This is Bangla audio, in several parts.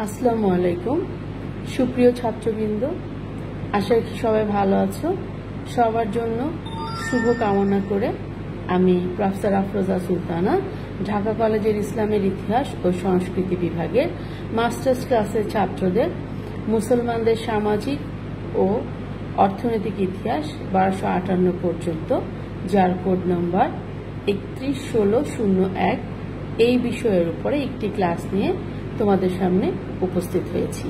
আসসালামু আলাইকুম সুপ্রিয় ছাত্রবৃন্দ, আশা করি সবাই ভালো আছো। সবার জন্য শুভ কামনা করে আমি প্রফেসর আফরোজা সুলতানা ঢাকা কলেজের ইসলামের ইতিহাস ও সংস্কৃতি বিভাগের মাস্টার্স ক্লাসের ছাত্রদের মুসলমানদের সামাজিক ও অর্থনৈতিক ইতিহাস 1258 পর্যন্ত, যার কোড নম্বর 311601, এই বিষয়ের উপরে একটি ক্লাস নিয়ে তোমাদের সামনে উপস্থিত হয়েছি।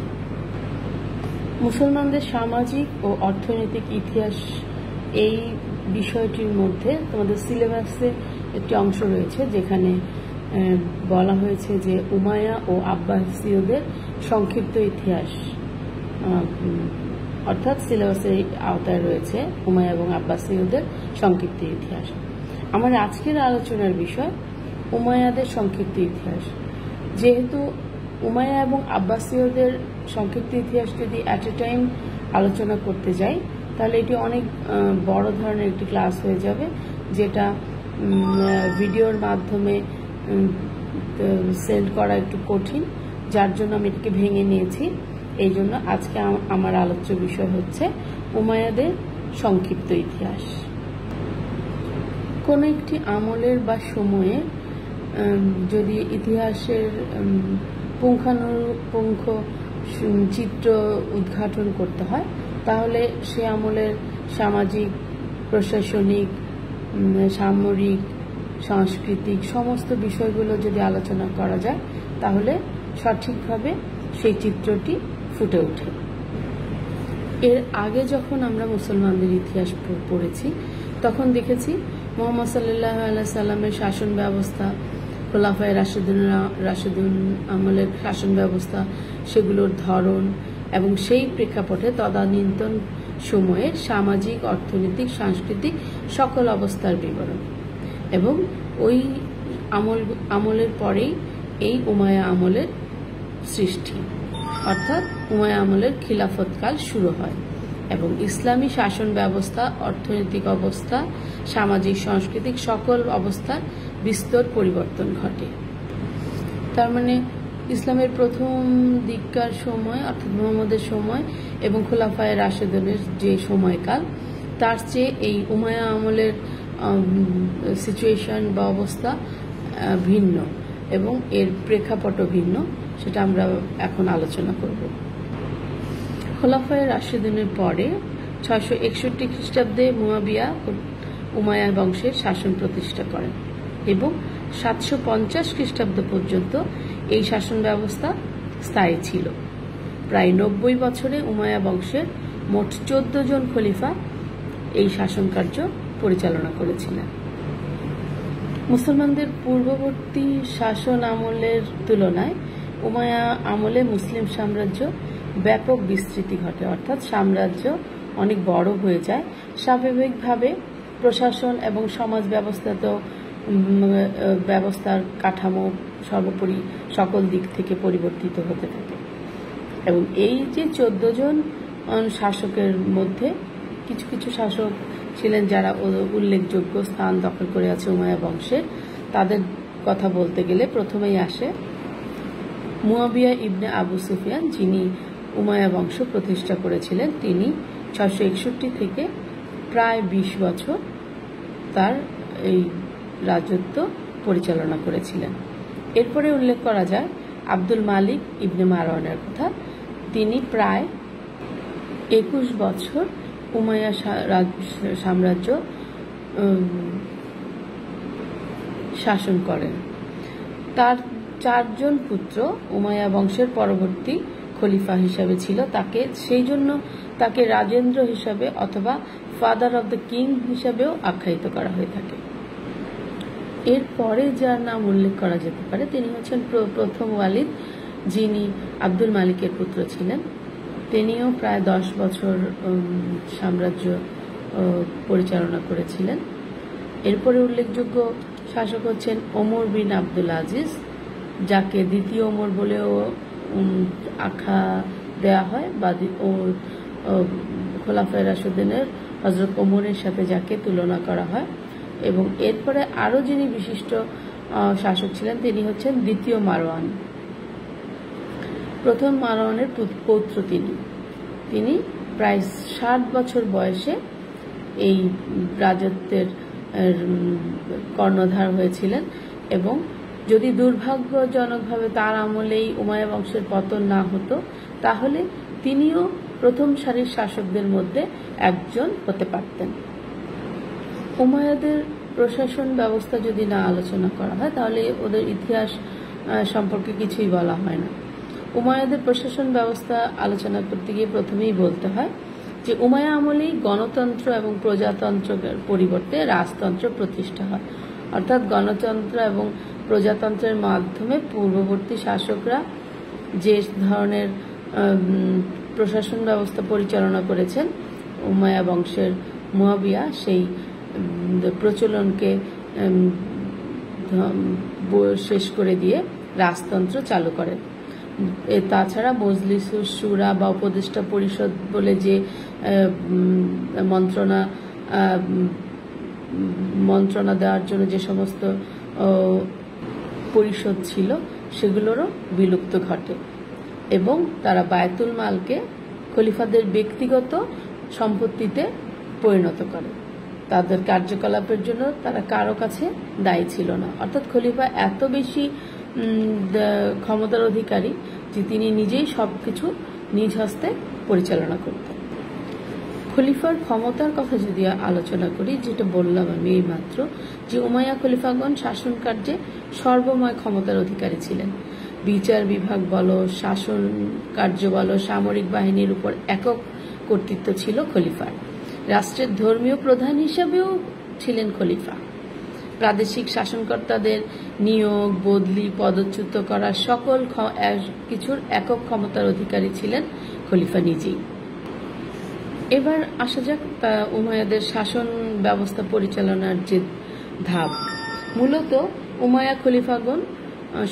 মুসলমানদের সামাজিক ও অর্থনৈতিক ইতিহাস এই বিষয়টির মধ্যে তোমাদের সিলেবাসে একটি অংশ রয়েছে যেখানে বলা হয়েছে যে উমাইয়া ও আব্বাসীয়দের সংক্ষিপ্ত ইতিহাস, অর্থাৎ সিলেবাসের আওতায় রয়েছে উমাইয়া এবং আব্বাসীয়দের সংক্ষিপ্ত ইতিহাস। আমার আজকের আলোচনার বিষয় উমাইয়াদের সংক্ষিপ্ত ইতিহাস। যেহেতু উমাইয়া এবং আব্বাসীয়দের সংক্ষিপ্ত ইতিহাস যদি অ্যাট এ টাইম আলোচনা করতে যাই তাহলে এটি অনেক বড় ধরনের একটি ক্লাস হয়ে যাবে, যেটা ভিডিওর মাধ্যমে সেন্ড করা একটু কঠিন, যার জন্য আমি এটিকে ভেঙে নিয়েছি। এই জন্য আজকে আমার আলোচ্য বিষয় হচ্ছে উমাইয়াদের সংক্ষিপ্ত ইতিহাস। কোনো একটি আমলের বা সময়ে যদি ইতিহাসের পুঙ্খানুপুঙ্খ চিত্র উদ্ঘাটন করতে হয় তাহলে সে আমলের সামাজিক, প্রশাসনিক, সামরিক, সাংস্কৃতিক সমস্ত বিষয়গুলো যদি আলোচনা করা যায় তাহলে সঠিকভাবে সেই চিত্রটি ফুটে ওঠে। এর আগে যখন আমরা মুসলমানদের ইতিহাস পড়েছি তখন দেখেছি মুহাম্মদ সাল্লাল্লাহু আলাইহি সাল্লামের শাসন ব্যবস্থা, খোলাফায়ে রাশিদুন আমলের শাসন ব্যবস্থা, সেগুলোর ধরন এবং সেই প্রেক্ষাপটে তদানীন্তন সময়ের সামাজিক, অর্থনৈতিক, সাংস্কৃতিক সকল অবস্থার বিবরণ। এবং ওই আমলের পরেই এই উমাইয়া আমলের সৃষ্টি, অর্থাৎ উমাইয়া আমলের খিলাফতকাল শুরু হয় এবং ইসলামী শাসন ব্যবস্থা, অর্থনৈতিক অবস্থা, সামাজিক, সাংস্কৃতিক সকল অবস্থার বিস্তর পরিবর্তন ঘটে। তার মানে ইসলামের প্রথম দিককার সময় অর্থাৎ মুহাম্মদের সময় এবং খোলাফায়ে রাশিদুনের যে সময়কাল, তার চেয়ে এই উমাইয়া আমলের সিচুয়েশন বা অবস্থা ভিন্ন এবং এর প্রেক্ষাপটও ভিন্ন, সেটা আমরা এখন আলোচনা করব। খোলাফায়ে রাশিদুনের পরে 661 খ্রিস্টাব্দে মুয়াবিয়া উমাইয়া বংশের শাসন প্রতিষ্ঠা করেন এবং 750 খ্রিস্টাব্দ পর্যন্ত এই শাসন ব্যবস্থা স্থায়ী ছিল। প্রায় 90 বছরে উমাইয়া বংশের মোট 14 জন খলিফা এই শাসন কার্য পরিচালনা করেছিলেন। মুসলমানদের পূর্ববর্তী শাসন আমলের তুলনায় উমাইয়া আমলে মুসলিম সাম্রাজ্য ব্যাপক বিস্তৃতি ঘটে, অর্থাৎ সাম্রাজ্য অনেক বড় হয়ে যায়। স্বাভাবিকভাবে প্রশাসন এবং সমাজ ব্যবস্থার কাঠামো সর্বোপরি সকল দিক থেকে পরিবর্তিত হতে থাকে। এবং এই যে 14 জন শাসকের মধ্যে কিছু কিছু শাসক ছিলেন যারা উল্লেখযোগ্য স্থান দখল করে আছে উমাইয়া বংশের, তাদের কথা বলতে গেলে প্রথমেই আসে মুয়াবিয়া ইবনে আবু সুফিয়ান, যিনি উমাইয়া বংশ প্রতিষ্ঠা করেছিলেন। তিনি 661 থেকে প্রায় 20 বছর তার এই রাজত্ব পরিচালনা করেছিলেন। এরপরে উল্লেখ করা যায় আব্দুল মালিক ইবনে মারওয়ানের কথা। তিনি প্রায় 21 বছর উমাইয়া সাম্রাজ্য শাসন করেন। তার 4 জন পুত্র উমাইয়া বংশের পরবর্তী খলিফা হিসাবে ছিল। সেই জন্য তাকে রাজেন্দ্র হিসাবে অথবা ফাদার অব দ্য কিং হিসাবেও আখ্যায়িত করা হয়ে থাকে। এরপরে যার নাম উল্লেখ করা যেতে পারে তিনি হচ্ছেন প্রথম ওয়ালিদ, যিনি আব্দুল মালিকের পুত্র ছিলেন। তিনিও প্রায় 10 বছর সাম্রাজ্য পরিচালনা করেছিলেন। এরপরে উল্লেখযোগ্য শাসক হচ্ছেন ওমর বিন আব্দুল আজিজ, যাকে দ্বিতীয় ওমর বলেও আখ্যা দেয়া হয়, বা খোলাফায়ে রাশিদুনের হযরত ওমরের সাথে যাকে তুলনা করা হয়। এবং এরপরে আরও যিনি বিশিষ্ট শাসক ছিলেন তিনি হচ্ছেন দ্বিতীয় মারওয়ান। প্রথম মারওয়ানের পৌত্র তিনি প্রায় 60 বছর বয়সে এই রাজত্বের কর্ণধার হয়েছিলেন এবং যদি দুর্ভাগ্যজনকভাবে তার আমলেই উমাইয়া বংশের পতন না হতো তাহলে তিনিও প্রথম সারির শাসকদের মধ্যে একজন হতে পারতেন। উমাইয়াদের প্রশাসন ব্যবস্থা যদি না আলোচনা করা হয় তাহলে ওদের ইতিহাস সম্পর্কে কিছুই বলা হয় না। উমাইয়াদের প্রশাসন ব্যবস্থা আলোচনা করতে গিয়ে প্রথমেই বলতে হয় যে উমাইয়া আমলেই গণতন্ত্র এবং প্রজাতন্ত্রের পরিবর্তে রাজতন্ত্র প্রতিষ্ঠা হয়, অর্থাৎ গণতন্ত্র এবং প্রজাতন্ত্রের মাধ্যমে পূর্ববর্তী শাসকরা যে ধরনের প্রশাসন ব্যবস্থা পরিচালনা করেছেন উমাইয়া বংশের মুয়াবিয়া সেই প্রচলনকে শেষ করে দিয়ে রাজতন্ত্র চালু করেন। তাছাড়া মজলিসুস শুরা বা উপদেষ্টা পরিষদ বলে যে মন্ত্রণা দেওয়ার জন্য যে সমস্ত পরিষদ ছিল সেগুলোরও বিলুপ্ত ঘটে এবং তারা বায়তুল মালকে খলিফাদের ব্যক্তিগত সম্পত্তিতে পরিণত করে। তাদের কার্যকলাপের জন্য তারা কারো কাছে দায়ী ছিল না, অর্থাৎ খলিফা এত বেশি ক্ষমতার অধিকারী যে তিনি নিজেই সবকিছু নিজ হস্তে পরিচালনা করতেন। খলিফার ক্ষমতার কথা যদি আলোচনা করি, যেটা বললাম আমি এইমাত্র, যে উমাইয়া খলিফাগণ শাসন কার্যে সর্বময় ক্ষমতার অধিকারী ছিলেন। বিচার বিভাগ বলো, শাসন কার্য বলো, সামরিক বাহিনীর উপর একক কর্তৃত্ব ছিল খলিফার। রাষ্ট্রের ধর্মীয় প্রধান হিসেবেও ছিলেন খলিফা। প্রাদেশিক শাসনকর্তাদের নিয়োগ, বদলি, পদচ্যুত করা সকল কিছুর একক ক্ষমতার অধিকারী ছিলেন খলিফা নিজেই। এবার আসা যাক উমাইয়াদের শাসন ব্যবস্থা পরিচালনার যে ধাপ। মূলত উমাইয়া খলিফাগণ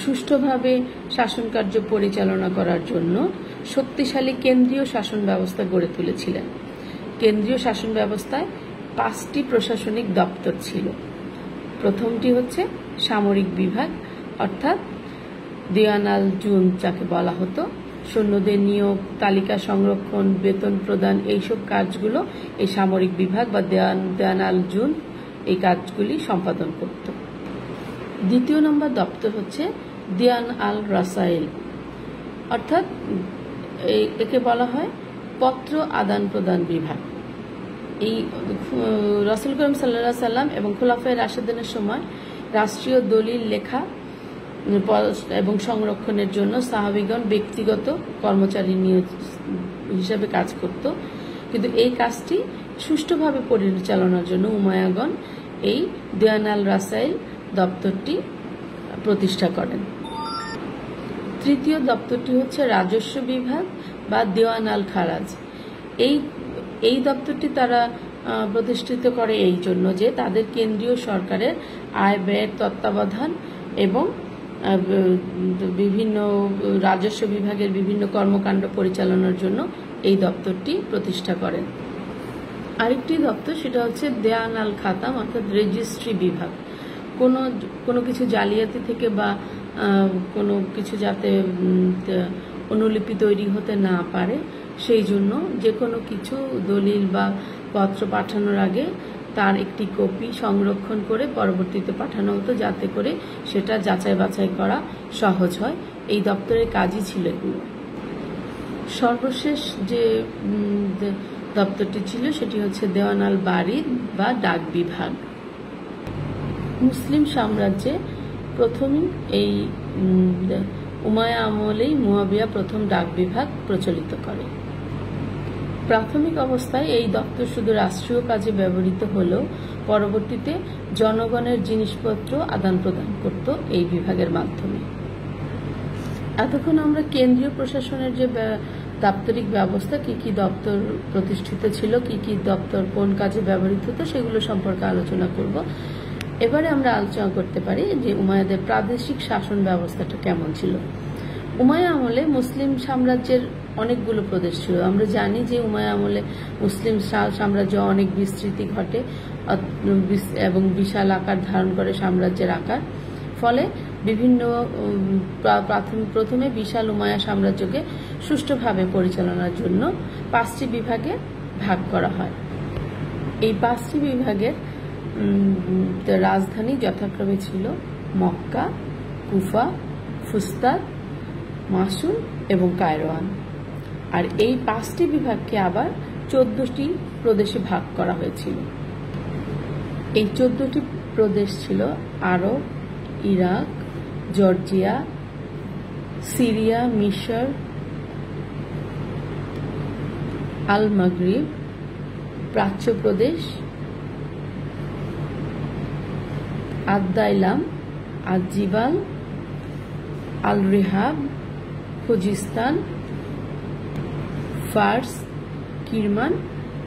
সুষ্ঠুভাবে শাসন কার্য পরিচালনা করার জন্য শক্তিশালী কেন্দ্রীয় শাসন ব্যবস্থা গড়ে তুলেছিলেন। কেন্দ্রীয় শাসন ব্যবস্থায় 5টি প্রশাসনিক দপ্তর ছিল। প্রথমটি হচ্ছে সামরিক বিভাগ, অর্থাৎ দিওয়ান আল জুন যাকে বলা হতো। সৈন্যদের নিয়োগ, তালিকা সংরক্ষণ, বেতন প্রদান, এইসব কাজগুলো এই সামরিক বিভাগ বা দেওয়ান আল জুন এই কাজগুলি সম্পাদন করত। দ্বিতীয় নম্বর দপ্তর হচ্ছে দিওয়ান আল রাসাইল, অর্থাৎ একে বলা হয় পত্র আদান প্রদান বিভাগ। এই রাসূল করিম সাল্লাল্লাহু আলাইহি সাল্লাম এবং খোলাফায়ে রাশিদিনের সময় রাষ্ট্রীয় দলিল লেখা এবং সংরক্ষণের জন্য সাহাবীগণ ব্যক্তিগত কর্মচারী হিসাবে কাজ করত, কিন্তু এই কাজটি সুষ্ঠুভাবে পরিচালনার জন্য উমাইয়াগণ এই দিওয়ান আল রাসাইল দপ্তরটি প্রতিষ্ঠা করেন। তৃতীয় দপ্তরটি হচ্ছে রাজস্ব বিভাগ বা দিওয়ান আল খারাজ। এই দপ্তরটি তারা প্রতিষ্ঠিত করে এই জন্য যে তাদের কেন্দ্রীয় সরকারের আয় ব্যয়ের তত্ত্বাবধান এবং বিভিন্ন রাজস্ব বিভাগের বিভিন্ন কর্মকাণ্ড পরিচালনার জন্য এই দপ্তরটি প্রতিষ্ঠা করেন। আরেকটি দপ্তর সেটা হচ্ছে দেওয়ান আল খাতাম, অর্থাৎ রেজিস্ট্রি বিভাগ। কোনো কিছু জালিয়াতি থেকে বা কোনো কিছু যাতে অনুলিপি তৈরি হতে না পারে সেই জন্য যে কোনো কিছু দলিল বা পত্র পাঠানোর আগে তার একটি কপি সংরক্ষণ করে পরবর্তীতে পাঠানো হতো, যাতে করে সেটা যাচাই বাছাই করা সহজ হয়। এই দপ্তরের কাজই ছিল এগুলো। সর্বশেষ যে দপ্তরটি ছিল সেটি হচ্ছে দেওয়ান আল বারিদ বা ডাক বিভাগ। মুসলিম সাম্রাজ্যে প্রথমে এই উমাইয়া আমলেই মুয়াবিয়া প্রথম ডাক বিভাগ প্রচলিত করে। প্রাথমিক অবস্থায় এই দপ্তর শুধু রাষ্ট্রীয় কাজে ব্যবহৃত হলেও পরবর্তীতে জনগণের জিনিসপত্র আদান প্রদান করত এই বিভাগের মাধ্যমে। এতক্ষণ আমরা কেন্দ্রীয় প্রশাসনের যে দাপ্তরিক ব্যবস্থা, কি কি দপ্তর প্রতিষ্ঠিত ছিল, কি কি দপ্তর কোন কাজে ব্যবহৃত হতো সেগুলো সম্পর্কে আলোচনা করব। এবারে আমরা আলোচনা করতে পারি যে উমাইয়াদের প্রাদেশিক শাসন ব্যবস্থাটা কেমন ছিল। উমাইয়া আমলে মুসলিম সাম্রাজ্যের অনেকগুলো প্রদেশ ছিল। আমরা জানি যে উমাইয়া আমলে মুসলিম সাম্রাজ্য অনেক বিস্তৃতি ঘটে এবং বিশাল আকার ধারণ করে সাম্রাজ্যের আকার। ফলে বিভিন্ন প্রথমে বিশাল উমায়া সাম্রাজ্যকে সুষ্ঠুভাবে পরিচালনার জন্য 5টি বিভাগে ভাগ করা হয়। এই 5টি বিভাগের রাজধানী যথাক্রমে ছিল মক্কা, কুফা, ফুস্তাত, মাসুল এবং কায়রোয়ান। আর এই 5টি বিভাগকে আবার 14টি প্রদেশে ভাগ করা হয়েছিল। এই 14টি প্রদেশ ছিল আরব, ইরাক, জর্জিয়া, সিরিয়া, মিশর, আল মাগরিব, প্রাচ্য প্রদেশ, আদ-দাইলাম, আদ-জিবাল, আল রেহাব, খুজিস্তান, ফার্স, কিরমান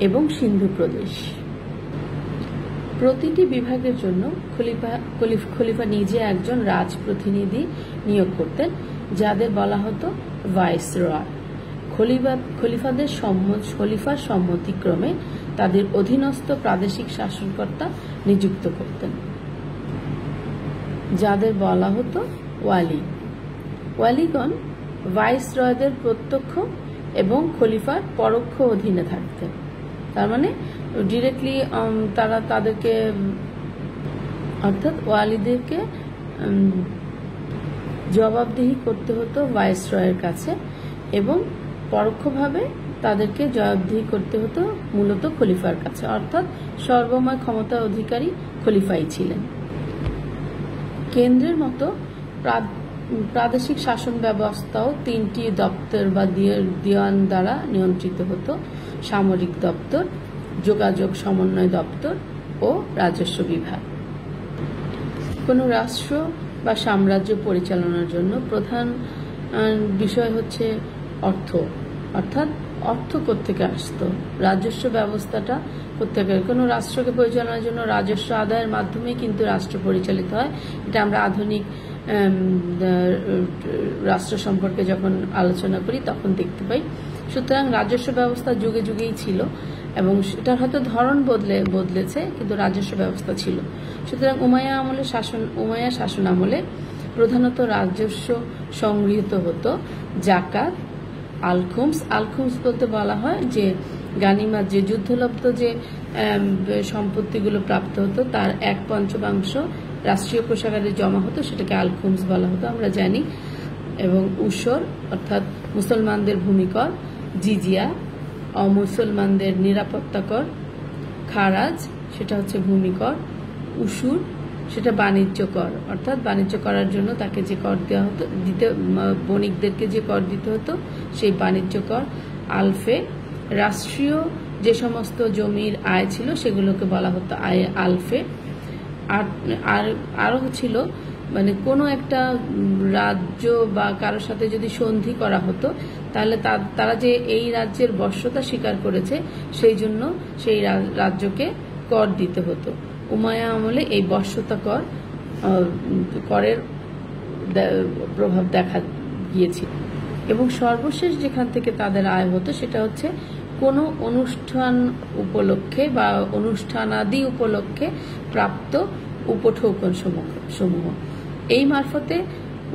এবং সিন্ধু প্রদেশ। প্রতিটি বিভাগের জন্য খলিফা নিজে একজন রাজপ্রতিনিধি নিয়োগ করতেন, যাদের বলা হতো ভাইসরয়। খলিফার সম্মতিক্রমে তাদের অধীনস্থ প্রাদেশিক শাসনকর্তা নিযুক্ত করতেন, যাদের বলা হতো ওয়ালি। ওয়ালিগণ ভাইসরয়দের প্রত্যক্ষ এবং খলিফার পরোক্ষ অধীনে থাকতেন। তার মানে ডিরেক্টলি তাদেরকে অর্থাৎ ওয়ালিদেরকে জবাবদিহি করতে হতো ভাইসরয়ের কাছে এবং পরোক্ষভাবে তাদেরকে জবাবদিহি করতে হতো মূলত খলিফার কাছে, অর্থাৎ সর্বময় ক্ষমতার অধিকারী খলিফাই ছিলেন। কেন্দ্রের মতো প্রাদেশিক শাসন ব্যবস্থাও 3টি দপ্তর বা দিওয়ান দ্বারা নিয়ন্ত্রিত হতো: সামরিক দপ্তর, যোগাযোগ সমন্বয় দপ্তর ও রাজস্ব বিভাগ। কোনো রাষ্ট্র বা সাম্রাজ্য পরিচালনার জন্য প্রধান বিষয় হচ্ছে অর্থ, অর্থাৎ অর্থ কোত্থেকে আসতো, রাজস্ব ব্যবস্থাটা কোত্থেকে। কোনো রাষ্ট্রকে পরিচালনার জন্য রাজস্ব আদায়ের মাধ্যমে কিন্তু রাষ্ট্র পরিচালিত হয়। এটা আমরা আধুনিক রাষ্ট্র সম্পর্কে যখন আলোচনা করি তখন দেখতে পাই। সুতরাং রাজস্ব ব্যবস্থা যুগে যুগেই ছিল এবং এটার হয়তো ধরন বদলেছে, কিন্তু রাজস্ব ব্যবস্থা ছিল। সুতরাং উমাইয়া শাসন আমলে প্রধানত রাজস্ব সংগৃহীত হতো জাকাত, আলখুমস বলতে বলা হয় যে গানিমাত, যে যুদ্ধলব্ধ যে সম্পত্তিগুলো প্রাপ্ত হতো তার 1/5 রাষ্ট্রীয় কোষাগারে জমা হতো, সেটাকে আলখুমস বলা হতো আমরা জানি। এবং উসর অর্থাৎ মুসলমানদের ভূমিকর, জিজিয়া অমুসলমানদের নিরাপত্তা কর, খারাজ সেটা হচ্ছে ভূমিকর, উসুর সেটা বাণিজ্য কর, অর্থাৎ বাণিজ্য করার জন্য তাকে যে কর দেওয়া হতো, বণিকদেরকে যে কর দিতে হতো সেই বাণিজ্য কর, আলফে রাষ্ট্রীয় যে সমস্ত জমির আয় ছিল সেগুলোকে বলা হতো আলফে। আর আরো ছিল মানে কোনো একটা রাজ্য বা কারোর সাথে যদি সন্ধি করা হতো তাহলে তারা যে এই রাজ্যের বশ্যতা স্বীকার করেছে সেই জন্য সেই রাজ্যকে কর দিতে হতো। উমাইয়া আমলে এই বশ্যতা করের প্রভাব দেখা গিয়েছিল। এবং সর্বশেষ যেখান থেকে তাদের আয় হতো সেটা হচ্ছে কোনো অনুষ্ঠান উপলক্ষে বা অনুষ্ঠানাদি উপলক্ষে প্রাপ্ত উপঠৌকন সমূহ। এই মারফতে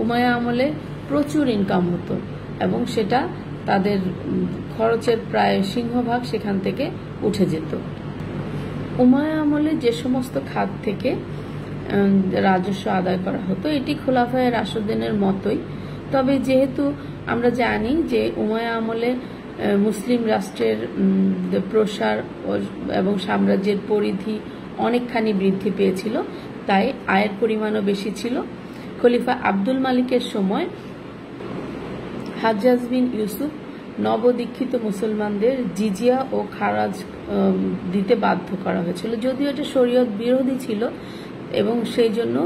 উমাইয়া আমলে প্রচুর ইনকাম হতো এবং সেটা তাদের খরচের প্রায় সিংহভাগ সেখান থেকে উঠে যেত। উমাইয়া আমলে যে সমস্ত খাত থেকে রাজস্ব আদায় করা হতো এটি খোলাফায়ে রাশিদিনের মতোই, তবে যেহেতু আমরা জানি যে উমাইয়া আমলে মুসলিম রাষ্ট্রের প্রসার এবং সাম্রাজ্যের পরিধি অনেকখানি বৃদ্ধি পেয়েছিল, তাই আয়ের পরিমাণও বেশি ছিল। খলিফা আব্দুল মালিকের সময় হাজ্জাজ বিন ইউসুফ নবদীক্ষিত মুসলমানদের জিজিয়া ও খারাজ দিতে বাধ্য করা হয়েছিল, যদিও এটা শরীয়ত বিরোধী ছিল এবং সেই জন্য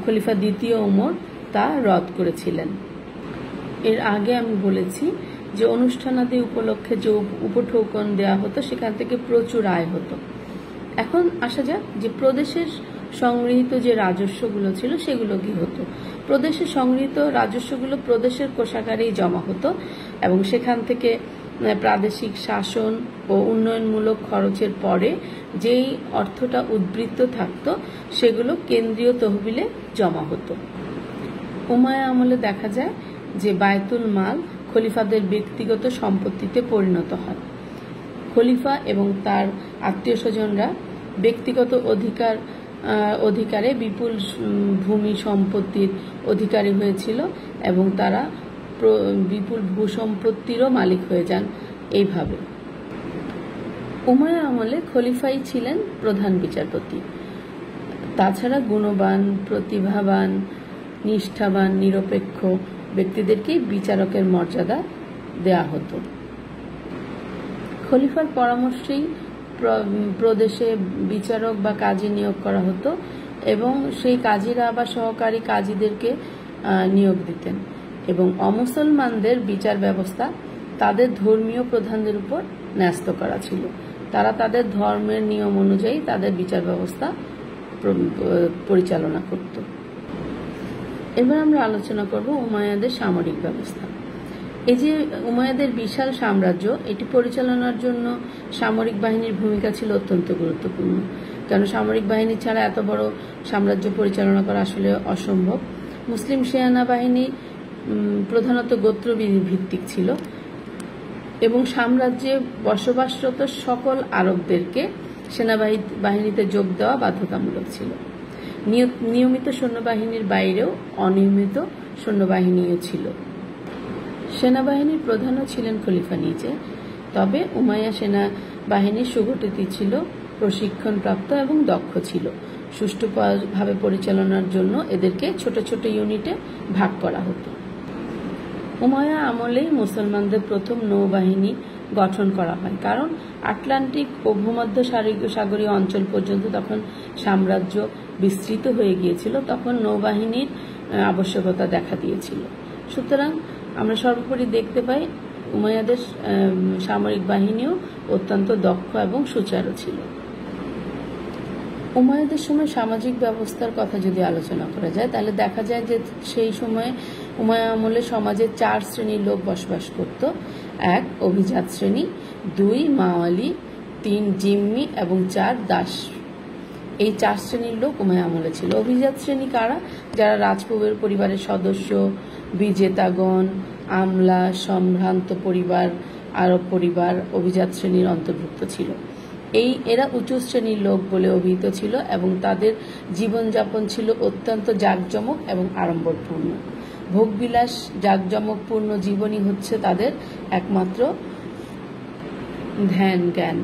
খলিফা দ্বিতীয় ওমর তা রদ করেছিলেন। এর আগে আমি বলেছি যে অনুষ্ঠানাদি উপলক্ষে যে উপঠৌকন দেওয়া হতো সেখান থেকে প্রচুর আয় হতো। এখন আসা যাক যে প্রদেশের সংগৃহীত যে রাজস্বগুলো ছিল সেগুলো কি হতো। প্রদেশে সংগৃহীত রাজস্বগুলো প্রদেশের কোষাগারেই জমা হতো এবং সেখান থেকে প্রাদেশিক শাসন ও উন্নয়নমূলক খরচের পরে যেই অর্থটা উদ্বৃত্ত থাকতো সেগুলো কেন্দ্রীয় তহবিলে জমা হতো। উমাইয়া আমলে দেখা যায় যে বায়তুল মাল খলিফাদের ব্যক্তিগত সম্পত্তিতে পরিণত হয়। খলিফা এবং তার আত্মীয় স্বজনরা ব্যক্তিগত অধিকারে বিপুল ভূমি সম্পত্তির অধিকারী হয়েছিল এবং তারা বিপুল ভূসম্পত্তিরও মালিক হয়ে যান। এইভাবে উমাইয়া আমলে খলিফাই ছিলেন প্রধান বিচারপতি। তাছাড়া গুণবান, প্রতিভাবান, নিষ্ঠাবান, নিরপেক্ষ ব্যক্তিদেরকেই বিচারকের মর্যাদা দেয়া হতো। খলিফার পরামর্শেই প্রদেশে বিচারক বা কাজী নিয়োগ করা হতো এবং সেই কাজীরা বা সহকারী কাজীদেরকে নিয়োগ দিতেন এবং অমুসলমানদের বিচার ব্যবস্থা তাদের ধর্মীয় প্রধানদের উপর ন্যস্ত করা ছিল। তারা তাদের ধর্মের নিয়ম অনুযায়ী তাদের বিচার ব্যবস্থা পরিচালনা করত। এবার আমরা আলোচনা করব উমাইয়াদের সামরিক ব্যবস্থা। এই যে উমাইয়াদের বিশাল সাম্রাজ্য, এটি পরিচালনার জন্য সামরিক বাহিনীর ভূমিকা ছিল অত্যন্ত গুরুত্বপূর্ণ। কারণ সামরিক বাহিনী ছাড়া এত বড় সাম্রাজ্য পরিচালনা করা আসলে অসম্ভব। মুসলিম সেনাবাহিনী প্রধানত গোত্রবিধি ভিত্তিক ছিল এবং সাম্রাজ্যে বসবাসরত সকল আরবদেরকে সেনাবাহিনীতে যোগ দেওয়া বাধ্যতামূলক ছিল। নিয়মিত সৈন্যবাহিনীর বাইরেও অনিয়মিত সৈন্যবাহিনীও ছিল। সেনাবাহিনীর প্রধানও ছিলেন খলিফা নিজে। তবে উমাইয়া সেনাবাহিনী সুগঠিত ছিল, প্রশিক্ষণপ্রাপ্ত এবং দক্ষ ছিল। সুষ্ঠুভাবে পরিচালনার জন্য এদেরকে ছোট ছোট ইউনিটে ভাগ করা হতো। উমাইয়া আমলেই মুসলমানদের প্রথম নৌবাহিনী গঠন করা হয়, কারণ আটলান্টিক ও ভূমধ্য সাগরীয় অঞ্চল পর্যন্ত তখন সাম্রাজ্য বিস্তৃত হয়ে গিয়েছিল। তখন নৌবাহিনীর আবশ্যকতা দেখা দিয়েছিল। সুতরাং আমরা সর্বোপরি দেখতে পাই উমাইয়াদের সামরিক বাহিনীও অত্যন্ত দক্ষ এবং সুচারু ছিল। উমাইয়াদের সময় সামাজিক ব্যবস্থার কথা যদি আলোচনা করা যায়, তাহলে দেখা যায় যে সেই সময়ে উমাইয়া আমলে সমাজে 4 শ্রেণীর লোক বসবাস করত। 1 অভিজাত শ্রেণী, 2 মাওয়ালি, 3 জিম্মি এবং 4 দাস। এই 4 শ্রেণীর লোক উমাইয়া আমলে ছিল। অভিজাত শ্রেণী কারা? যারা পরিবারের সদস্য, বিজেতাগণ, আমলা, সম্ভ্রান্ত পরিবার, আরব পরিবার অভিজাত শ্রেণীর অন্তর্ভুক্ত ছিল। এরা উঁচু শ্রেণীর লোক বলে অভিহিত ছিল এবং তাদের জীবনযাপন ছিল অত্যন্ত জাঁকজমক এবং আড়ম্বরপূর্ণ। ভোগবিলাস, জাঁকজমকপূর্ণ জীবনই হচ্ছে তাদের একমাত্র ধ্যান জ্ঞান।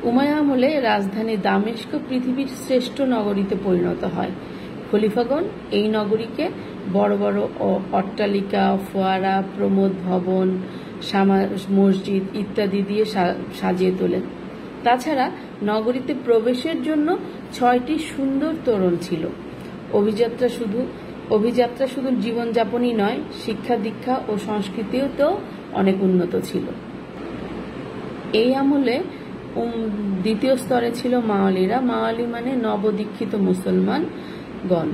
উমাইয়া আমলে রাজধানী দামেস্ক পৃথিবীর শ্রেষ্ঠ নগরীতে পরিণত হয়। খলিফাগণ এই নগরীকে বড় বড় অট্টালিকা, ফোয়ারা, প্রমোদ ভবন, মসজিদ ইত্যাদি দিয়ে সাজিয়ে তোলেন। তাছাড়া নগরীতে প্রবেশের জন্য 6টি সুন্দর তোরণ ছিল। অভিযাত্রা শুধু জীবনযাপনই নয়, শিক্ষা দীক্ষা ও সংস্কৃতিতেও অনেক উন্নত ছিল। এই আমলে দ্বিতীয় স্তরে ছিল মাওয়ালিরা। মাওয়ালি মানে নবদীক্ষিত মুসলমানগণ।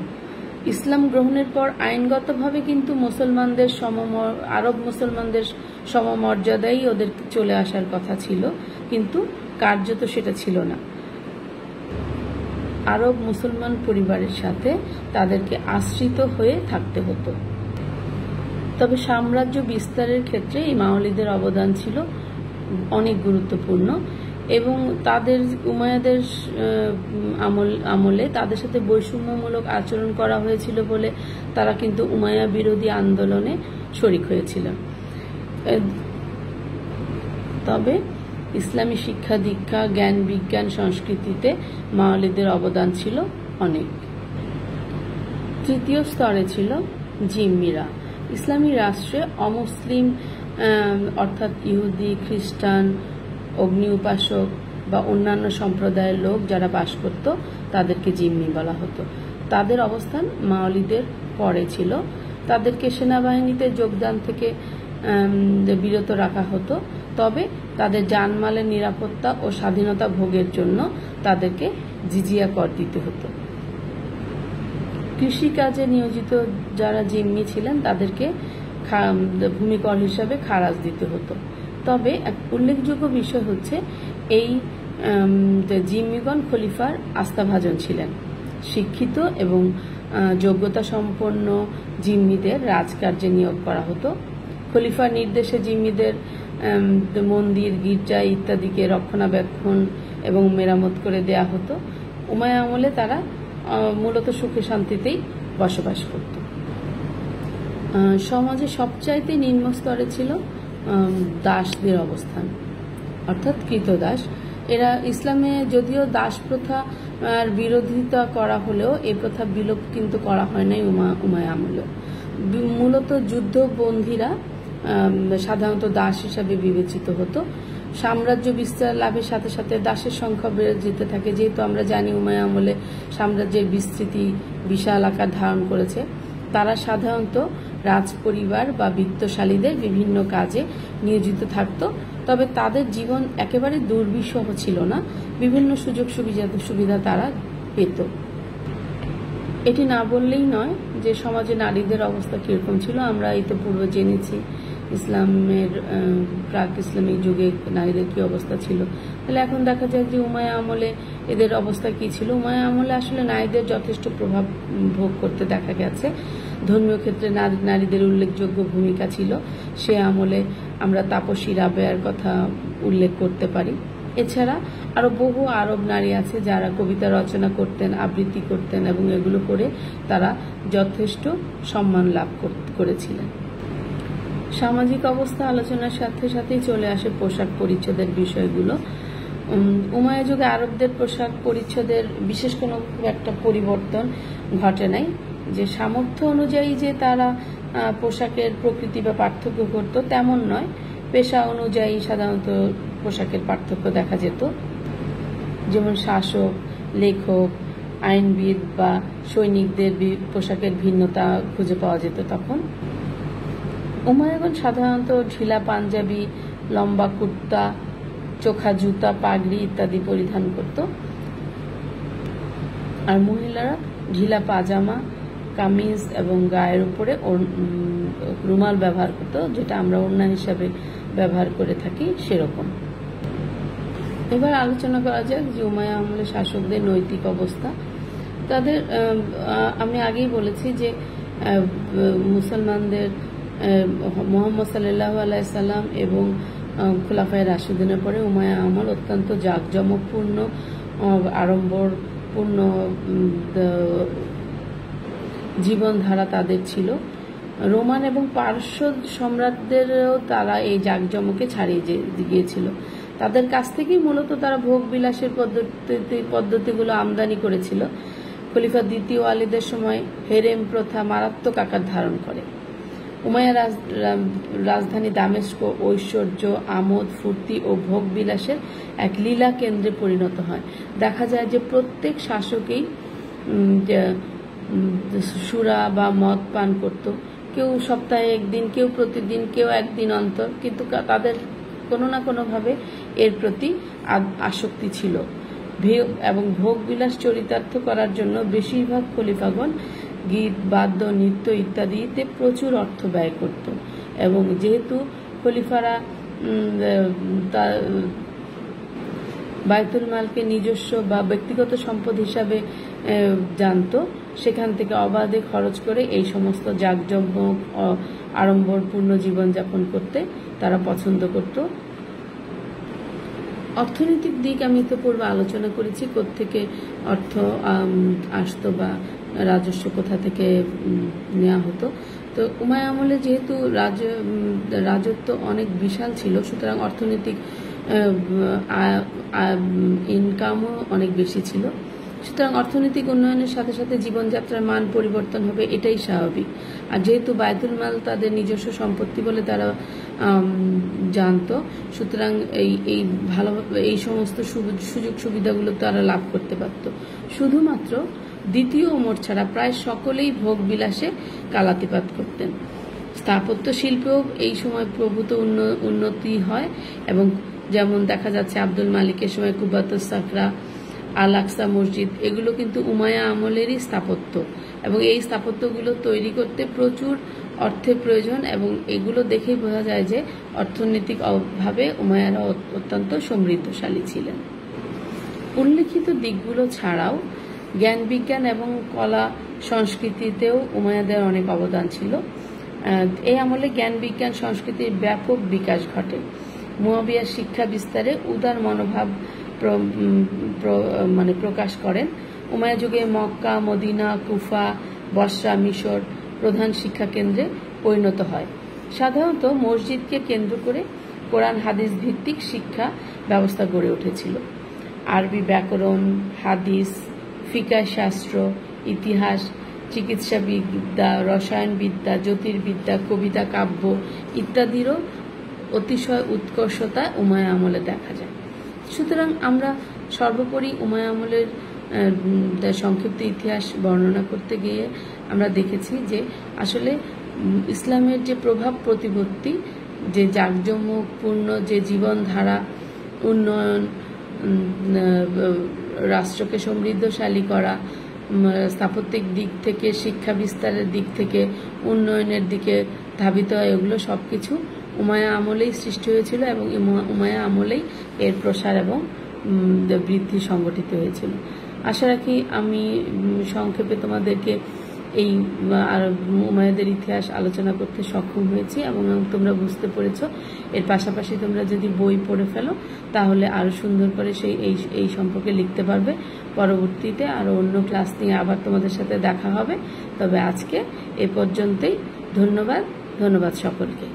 ইসলাম গ্রহণের পর আইনগতভাবে কিন্তু আরব মুসলমানদের সমমর্যাদাই ওদের চলে আসার কথা ছিল, কিন্তু কার্যত সেটা ছিল না। আরব মুসলমান পরিবারের সাথে তাদেরকে আশ্রিত হয়ে থাকতে হতো। তবে সাম্রাজ্য বিস্তারের ক্ষেত্রে এই মাওয়ালিদের অবদান ছিল অনেক গুরুত্বপূর্ণ এবং উমাইয়াদের আমলে তাদের সাথে বৈষম্যমূলক আচরণ করা হয়েছিল বলে তারা কিন্তু উমাইয়া বিরোধী আন্দোলনে শরিক হয়েছিল। তবে ইসলামী শিক্ষা দীক্ষা, জ্ঞান বিজ্ঞান, সংস্কৃতিতে মাওয়ালিদের অবদান ছিল অনেক। তৃতীয় স্তরে ছিল জিম্মিরা। ইসলামী রাষ্ট্রে অমুসলিম অর্থাৎ ইহুদি, খ্রিস্টান, অগ্নি উপাসক বা অন্যান্য সম্প্রদায়ের লোক যারা বাস করত তাদেরকে জিম্মি বলা হতো। তাদের অবস্থান মাওয়ালিদের পরে ছিল। তাদেরকে সেনাবাহিনীতে যোগদান থেকে বিরত রাখা হতো, তবে তাদের জানমালের নিরাপত্তা ও স্বাধীনতা ভোগের জন্য তাদেরকে জিজিয়া কর দিতে হতো। কৃষিকাজে নিয়োজিত যারা জিম্মি ছিলেন তাদেরকে ভূমিকর হিসাবে খারাজ দিতে হতো। তবে এক উল্লেখযোগ্য বিষয় হচ্ছে এই জিম্মিগণ খলিফার আস্থাভাজন ছিলেন, শিক্ষিত এবং যোগ্যতা সম্পন্ন জিম্মিদের রাজকার্যে নিয়োগ করা হতো। খলিফার নির্দেশে জিম্মিদের মন্দির, গির্জা ইত্যাদিকে রক্ষণাবেক্ষণ এবং মেরামত করে দেয়া হতো। উমাইয়া আমলে তারা মূলত সুখে শান্তিতেই বসবাস করত। সমাজে সবচাইতে নিম্ন স্তরে ছিল দাসদের অবস্থান, অর্থাৎ কৃতদাস। এরা ইসলামে যদিও দাস প্রথা বিরোধিতা করা হলেও এই প্রথা বিলোপ কিন্তু করা হয় নাই উমাইয়া আমলে। মূলত যুদ্ধবন্দীরা সাধারণত দাস হিসাবে বিবেচিত হতো। সাম্রাজ্য বিস্তার লাভের সাথে সাথে দাসের সংখ্যা বেড়ে যেতে থাকে। যেহেতু আমরা জানি উমাইয়া আমলে সাম্রাজ্যের বিস্তৃতি বিশাল আকার ধারণ করেছে, তারা সাধারণত রাজপরিবার বা বিত্তশালীদের বিভিন্ন কাজে নিয়োজিত থাকত। তবে তাদের জীবন একেবারে দুর্বিষহ ছিল না, বিভিন্ন সুযোগ সুবিধা তারা পেত। এটি না বললেই নয় যে সমাজে নারীদের অবস্থা কিরকম ছিল। আমরা ইতিপূর্বে জেনেছি ইসলামের প্রাক ইসলামিক যুগে নারীদের কি অবস্থা ছিল। তাহলে এখন দেখা যায় যে উমাইয়া আমলে এদের অবস্থা কি ছিল। উমাইয়া আমলে আসলে নারীদের যথেষ্ট প্রভাব ভোগ করতে দেখা গেছে। ধর্মীয় ক্ষেত্রে নারীদের উল্লেখযোগ্য ভূমিকা ছিল। সে আমলে আমরা তাপসী রাবেয়ার কথা উল্লেখ করতে পারি। এছাড়া আরো বহু আরব নারী আছে যারা কবিতা রচনা করতেন, আবৃত্তি করতেন এবং এগুলো করে তারা যথেষ্ট সম্মান লাভ করেছিলেন। সামাজিক অবস্থা আলোচনার সাথে সাথেই চলে আসে পোশাক পরিচ্ছদের বিষয়গুলো। উমাইয়া যুগে আরবদের পোশাক পরিচ্ছদের বিশেষ কোনো একটা পরিবর্তন ঘটে নাই। যে সামর্থ্য অনুযায়ী যে তারা পোশাকের প্রকৃতি বা পার্থক্য করত তেমন নয়। পেশা অনুযায়ী সাধারণত পোশাকের পার্থক্য দেখা যেত। যেমন শাসক, লেখক, আইনবিদ বা সৈনিকদের পোশাকের ভিন্নতা খুঁজে পাওয়া যেত তখন। উমাইয়াগণ সাধারণত ঢিলা পাঞ্জাবি, লম্বা কুর্তা, চোখা জুতা, পাগড়ি ইত্যাদি পরিধান করত। আর মহিলারা ঢিলা পাজামা, কামিজ এবং গায়ের উপরে রুমাল ব্যবহার করত, যেটা আমরা ওড়না হিসাবে ব্যবহার করে থাকি সেরকম। এবার আলোচনা করা যাক যে উমাইয়া আমলে শাসকদের নৈতিক অবস্থা। তাদের আমি আগেই বলেছি যে মুসলমানদের মুহাম্মদ সাল্লাল্লাহু আলাইহি সাল্লাম এবং খোলাফায়ে রাশিদিনের পরে উমাইয়া আমল অত্যন্ত জাঁকজমকপূর্ণ, আড়ম্বরপূর্ণ জীবনধারা তাদের ছিল। রোমান এবং পারস্য সম্রাটদেরও তারা এই জাঁকজমকে ছাড়িয়ে গিয়েছিল। তাদের কাছ থেকেই মূলত তারা ভোগ বিলাসের পদ্ধতিগুলো আমদানি করেছিল। খলিফা দ্বিতীয় ওয়ালিদের সময় হেরেম প্রথা মারাত্মক আকার ধারণ করে। উমাইয়া রাজধানী দামেস্ক ঐশ্বর্য, আমোদ ফুর্তি ও ভোগ বিলাসের এক লীলা কেন্দ্রে পরিণত হয়। দেখা যায় যে প্রত্যেক শাসকেই সুরা বা মদ পান করত। কেউ সপ্তাহে একদিন, কেউ প্রতিদিন, কেউ একদিন অন্তর, কিন্তু তাদের কোনো না কোনোভাবে এর প্রতি আসক্তি ছিল। এবং ভোগ বিলাস চরিতার্থ করার জন্য বেশিরভাগ খলিফাগণ গীত, বাদ্য, নৃত্য ইত্যাদিতে প্রচুর অর্থ ব্যয় করত। এবং যেহেতু খলিফারা বায়তুল মালকে নিজস্ব বা ব্যক্তিগত সম্পদ হিসাবে জানত, সেখান থেকে অবাধে খরচ করে এই সমস্ত জাঁকজমক আড়ম্বরপূর্ণ জীবনযাপন করতে তারা পছন্দ করত। অর্থনৈতিক দিক আমি তো পূর্বে আলোচনা করেছি, কোত্থেকে অর্থ আসতো বা রাজস্ব কোথা থেকে নেওয়া হতো। তো উমাইয়া আমলে যেহেতু রাজত্ব অনেক বিশাল ছিল, সুতরাং অর্থনৈতিক ইনকামও অনেক বেশি ছিল। সুতরাং অর্থনৈতিক উন্নয়নের সাথে সাথে জীবনযাত্রার মান পরিবর্তন হবে, এটাই স্বাভাবিক। আর যেহেতু বায়তুল মাল তাদের নিজস্ব সম্পত্তি বলে তারা জানত, সুতরাং এই সমস্ত সুযোগ সুবিধাগুলো তারা লাভ করতে পারত। শুধুমাত্র দ্বিতীয় ওমর ছাড়া প্রায় সকলেই ভোগ বিলাসে কালাতিপাত করতেন। স্থাপত্য শিল্পেও এই সময় প্রভূত উন্নতি হয় এবং যেমন দেখা যাচ্ছে আব্দুল মালিকের সময় কুবাতুস সাকরা, আল আকসা মসজিদ, এগুলো কিন্তু উমাইয়া আমলেরই স্থাপত্য এবং এই স্থাপত্যগুলো তৈরি করতে প্রচুর অর্থের প্রয়োজন এবং এগুলো দেখেই বোঝা যায় যে অর্থনৈতিকভাবে উমাইয়ারা অত্যন্ত সমৃদ্ধশালী ছিলেন। উল্লেখিত দিকগুলো ছাড়াও জ্ঞান বিজ্ঞান এবং কলা সংস্কৃতিতেও উমাইয়াদের অনেক অবদান ছিল। এই আমলে জ্ঞান বিজ্ঞান সংস্কৃতির ব্যাপক বিকাশ ঘটে। মুয়াবিয়ার শিক্ষা বিস্তারে উদার মনোভাব প্রকাশ করেন। উমাইয়া যুগে মক্কা, মদিনা, কুফা, বসরা, মিশর প্রধান শিক্ষা কেন্দ্রে পরিণত হয়। সাধারণত মসজিদকে কেন্দ্র করে কোরআন হাদিস ভিত্তিক শিক্ষা ব্যবস্থা গড়ে উঠেছিল। আরবি ব্যাকরণ, হাদিস, ফিকাহ শাস্ত্র, ইতিহাস, চিকিৎসা বিদ্যা, রসায়নবিদ্যা, জ্যোতির্বিদ্যা, কবিতা, কাব্য ইত্যাদিরও অতিশয় উৎকর্ষতা উমাইয়া আমলে দেখা যায়। সুতরাং আমরা সর্বোপরি উমাইয়া আমলের সংক্ষিপ্ত ইতিহাস বর্ণনা করতে গিয়ে আমরা দেখেছি যে আসলে ইসলামের যে প্রভাব প্রতিপত্তি, যে জাঁকজমকপূর্ণ যে জীবনধারা, উন্নয়ন, রাষ্ট্রকে সমৃদ্ধশালী করা, স্থাপত্যিক দিক থেকে, শিক্ষা বিস্তারের দিক থেকে, উন্নয়নের দিকে ধাবিত হয়, এগুলো সবকিছু উমাইয়া আমলেই সৃষ্টি হয়েছিল এবং উমাইয়া আমলেই এর প্রসার এবং বৃদ্ধি সংগঠিত হয়েছিল। আশা রাখি আমি সংক্ষেপে তোমাদেরকে এই উমাইয়াদের ইতিহাস আলোচনা করতে সক্ষম হয়েছি এবং তোমরা বুঝতে পেরেছ। এর পাশাপাশি তোমরা যদি বই পড়ে ফেলো তাহলে আরো সুন্দর করে এই সম্পর্কে লিখতে পারবে। পরবর্তীতে আরো অন্য ক্লাস নিয়ে আবার তোমাদের সাথে দেখা হবে। তবে আজকে এ পর্যন্তই। ধন্যবাদ সকলকে।